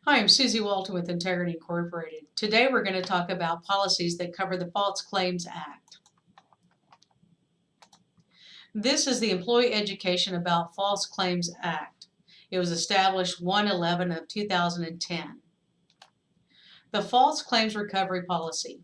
Hi, I'm Susie Walton with Integrity Incorporated. Today we're going to talk about policies that cover the False Claims Act. This is the Employee Education About False Claims Act. It was established 1/11 of 2010. The False Claims Recovery Policy.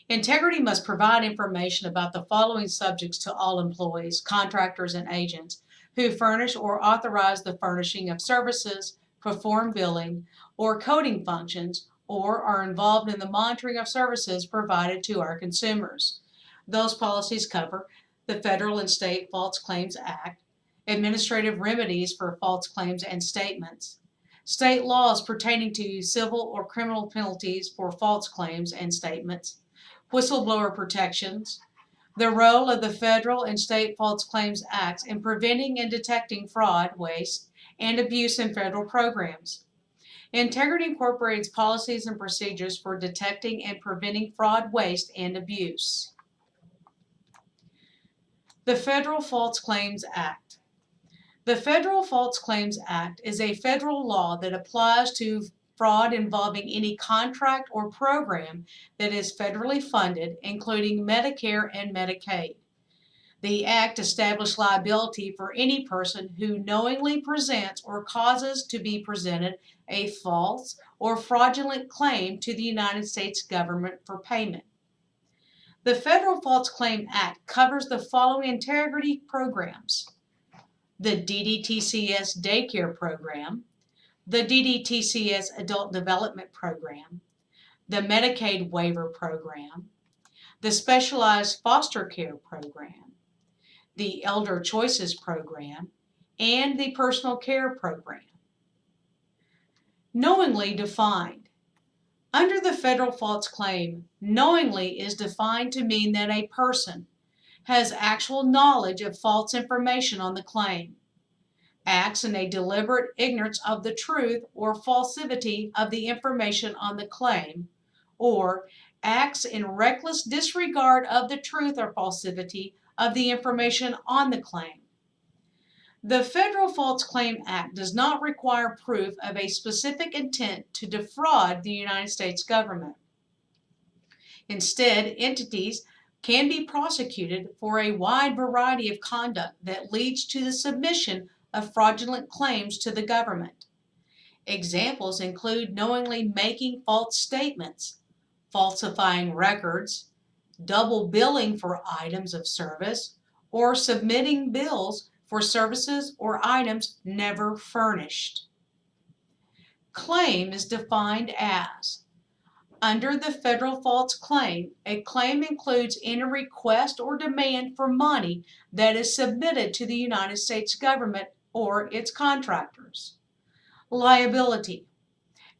Integrity must provide information about the following subjects to all employees, contractors, and agents who furnish or authorize the furnishing of services, perform billing or coding functions, or are involved in the monitoring of services provided to our consumers. Those policies cover the Federal and State False Claims Act, administrative remedies for false claims and statements, state laws pertaining to civil or criminal penalties for false claims and statements, whistleblower protections, the role of the Federal and State False Claims Acts in preventing and detecting fraud, waste, and abuse in federal programs. Integrity incorporates policies and procedures for detecting and preventing fraud, waste, and abuse. The Federal False Claims Act. The Federal False Claims Act is a federal law that applies to fraud involving any contract or program that is federally funded, including Medicare and Medicaid. The Act established liability for any person who knowingly presents or causes to be presented a false or fraudulent claim to the United States government for payment. The Federal False Claim Act covers the following integrity programs: the DDTCS Daycare Program, the DDTCS Adult Development Program, the Medicaid Waiver Program, the Specialized Foster Care Program, the Elder Choices Program, and the Personal Care Program. Knowingly defined. Under the federal false claim, knowingly is defined to mean that a person has actual knowledge of false information on the claim, acts in a deliberate ignorance of the truth or falsity of the information on the claim, or acts in reckless disregard of the truth or falsity of the information on the claim. The Federal False Claim Act does not require proof of a specific intent to defraud the United States government. Instead, entities can be prosecuted for a wide variety of conduct that leads to the submission of fraudulent claims to the government. Examples include knowingly making false statements, falsifying records, double billing for items of service, or submitting bills for services or items never furnished. Claim is defined as: under the federal false claim, a claim includes any request or demand for money that is submitted to the United States government or its contractors. Liability.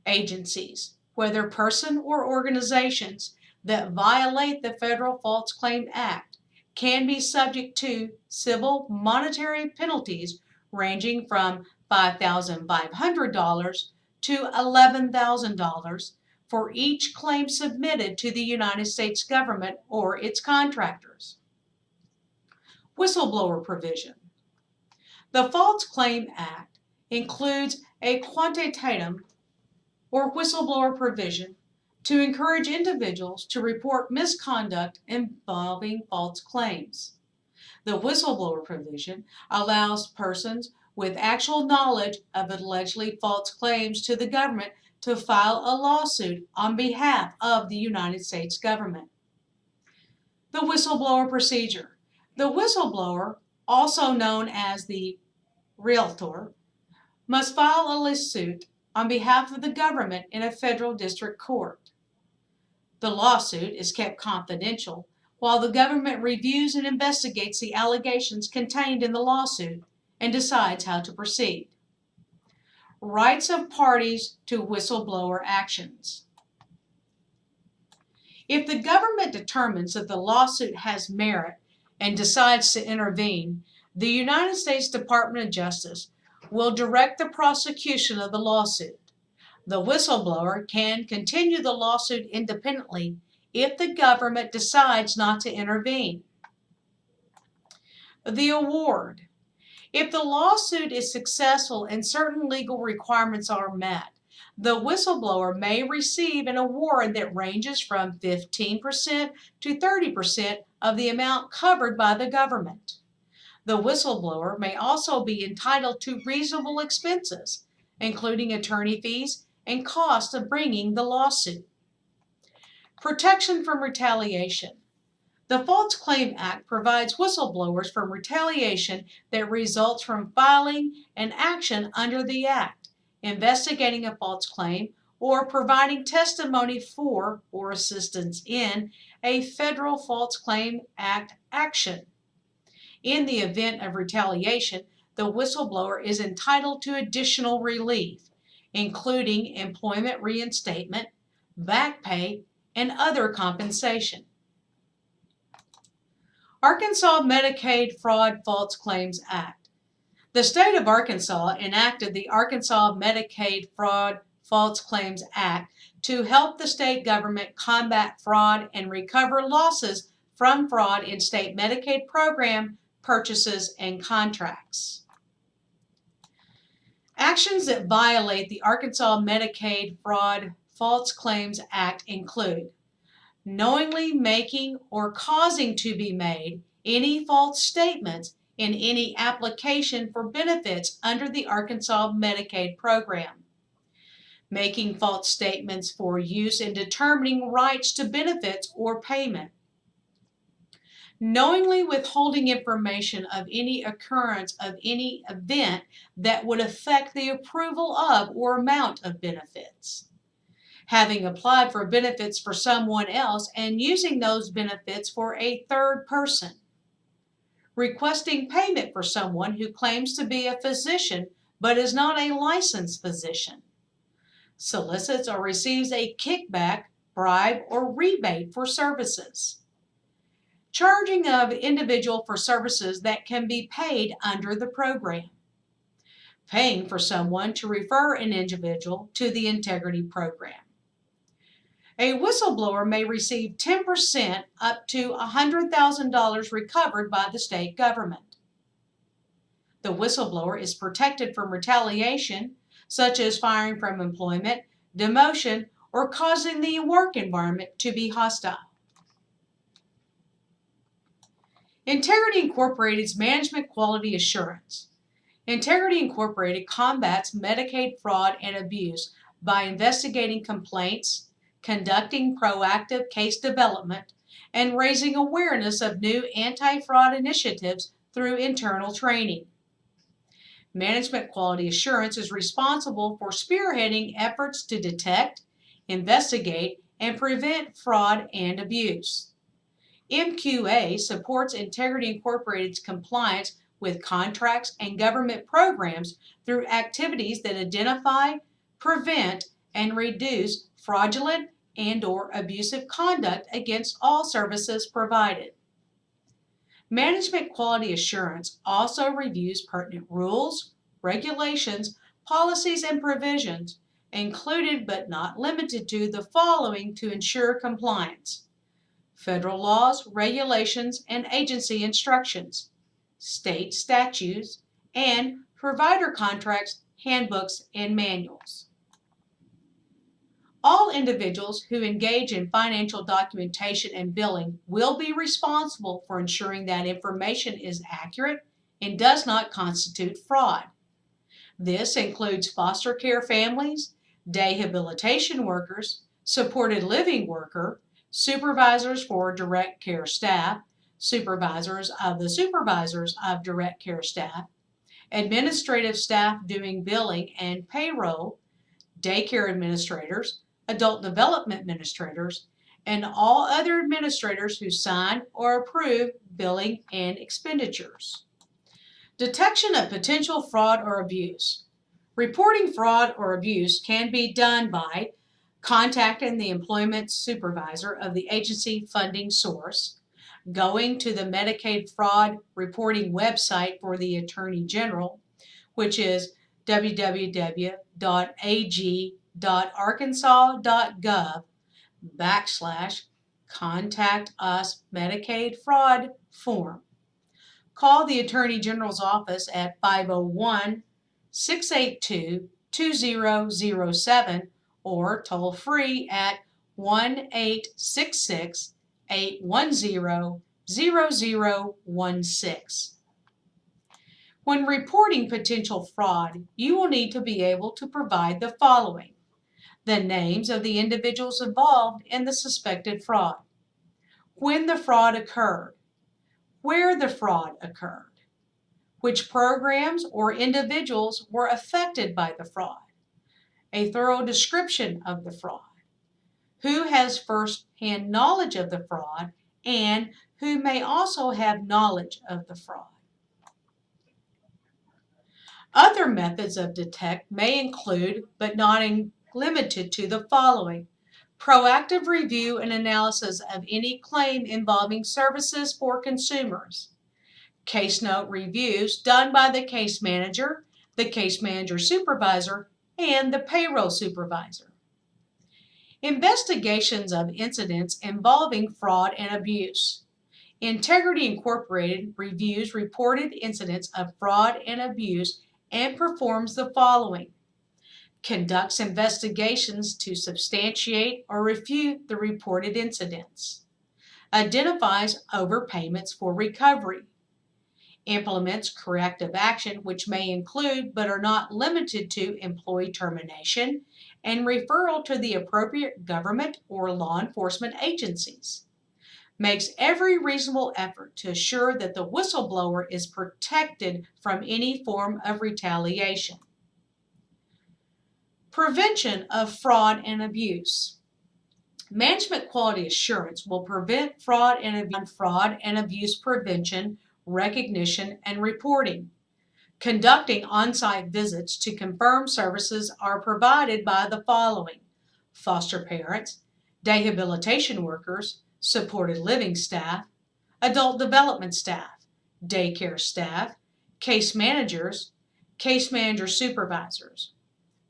Agencies, whether person or organizations, that violate the Federal False Claim Act can be subject to civil monetary penalties ranging from $5,500 to $11,000 for each claim submitted to the United States government or its contractors. Whistleblower provision. The False Claim Act includes a quantitative or whistleblower provision to encourage individuals to report misconduct involving false claims. The whistleblower provision allows persons with actual knowledge of allegedly false claims to the government to file a lawsuit on behalf of the United States government. The whistleblower procedure. The whistleblower, also known as the realtor, must file a lawsuit on behalf of the government in a federal district court. The lawsuit is kept confidential while the government reviews and investigates the allegations contained in the lawsuit and decides how to proceed. Rights of parties to whistleblower actions. If the government determines that the lawsuit has merit and decides to intervene, the United States Department of Justice will direct the prosecution of the lawsuit. The whistleblower can continue the lawsuit independently if the government decides not to intervene. The award. If the lawsuit is successful and certain legal requirements are met, The whistleblower may receive an award that ranges from 15% to 30% of the amount covered by the government. The whistleblower may also be entitled to reasonable expenses, including attorney fees and costs of bringing the lawsuit. Protection from retaliation. The False Claim Act provides whistleblowers from retaliation that results from filing an action under the Act, investigating a false claim, or providing testimony for or assistance in a federal False Claim Act action. In the event of retaliation, the whistleblower is entitled to additional relief, including employment reinstatement, back pay, and other compensation. Arkansas Medicaid Fraud False Claims Act. The state of Arkansas enacted the Arkansas Medicaid Fraud False Claims Act to help the state government combat fraud and recover losses from fraud in state Medicaid program purchases and contracts. Actions that violate the Arkansas Medicaid Fraud False Claims Act include knowingly making or causing to be made any false statements in any application for benefits under the Arkansas Medicaid program, making false statements for use in determining rights to benefits or payment, knowingly withholding information of any occurrence of any event that would affect the approval of or amount of benefits, having applied for benefits for someone else and using those benefits for a third person, requesting payment for someone who claims to be a physician but is not a licensed physician, solicits or receives a kickback, bribe, or rebate for services, charging of individual for services that can be paid under the program, paying for someone to refer an individual to the integrity program. A whistleblower may receive 10% up to $100,000 recovered by the state government. The whistleblower is protected from retaliation, such as firing from employment, demotion, or causing the work environment to be hostile. Integrity Incorporated's Management Quality Assurance. Integrity Incorporated combats Medicaid fraud and abuse by investigating complaints, conducting proactive case development, and raising awareness of new anti-fraud initiatives through internal training. Management Quality Assurance is responsible for spearheading efforts to detect, investigate, and prevent fraud and abuse. MQA supports Integrity Incorporated's compliance with contracts and government programs through activities that identify, prevent, and reduce fraudulent and/or abusive conduct against all services provided. Management Quality Assurance also reviews pertinent rules, regulations, policies, and provisions, included but not limited to the following to ensure compliance: federal laws, regulations, and agency instructions, state statutes, and provider contracts, handbooks, and manuals. All individuals who engage in financial documentation and billing will be responsible for ensuring that information is accurate and does not constitute fraud. This includes foster care families, rehabilitation workers, supported living worker, supervisors for direct care staff, supervisors of the supervisors of direct care staff, administrative staff doing billing and payroll, daycare administrators, adult development administrators, and all other administrators who sign or approve billing and expenditures. Detection of potential fraud or abuse. Reporting fraud or abuse can be done by contacting the employment supervisor of the agency funding source, going to the Medicaid fraud reporting website for the Attorney General, which is www.ag.arkansas.gov/contact us Medicaid fraud form. Call the Attorney General's office at 501-682-8282 2007 or toll free at 1-866-810-0016. When reporting potential fraud, you will need to be able to provide the following: the names of the individuals involved in the suspected fraud, when the fraud occurred, where the fraud occurred, which programs or individuals were affected by the fraud, a thorough description of the fraud, who has first-hand knowledge of the fraud, and who may also have knowledge of the fraud. Other methods of detect may include, but not limited to, the following: proactive review and analysis of any claim involving services for consumers, case note reviews done by the case manager supervisor, and the payroll supervisor. Investigations of incidents involving fraud and abuse. Integrity Incorporated reviews reported incidents of fraud and abuse and performs the following: conducts investigations to substantiate or refute the reported incidents, identifies overpayments for recovery, implements corrective action, which may include but are not limited to employee termination and referral to the appropriate government or law enforcement agencies, makes every reasonable effort to assure that the whistleblower is protected from any form of retaliation. Prevention of fraud and abuse. Management quality assurance will prevent fraud and abuse prevention, recognition, and reporting. Conducting on-site visits to confirm services are provided by the following: foster parents, rehabilitation workers, supported living staff, adult development staff, daycare staff, case managers, case manager supervisors,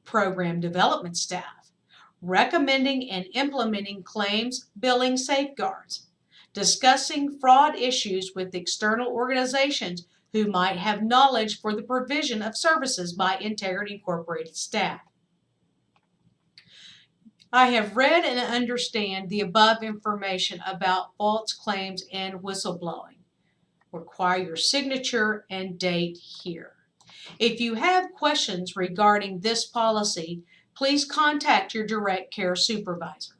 program development staff, recommending and implementing claims billing safeguards, discussing fraud issues with external organizations who might have knowledge for the provision of services by Integrity Incorporated staff. I have read and understand the above information about false claims and whistleblowing. Require your signature and date here. If you have questions regarding this policy, please contact your direct care supervisor.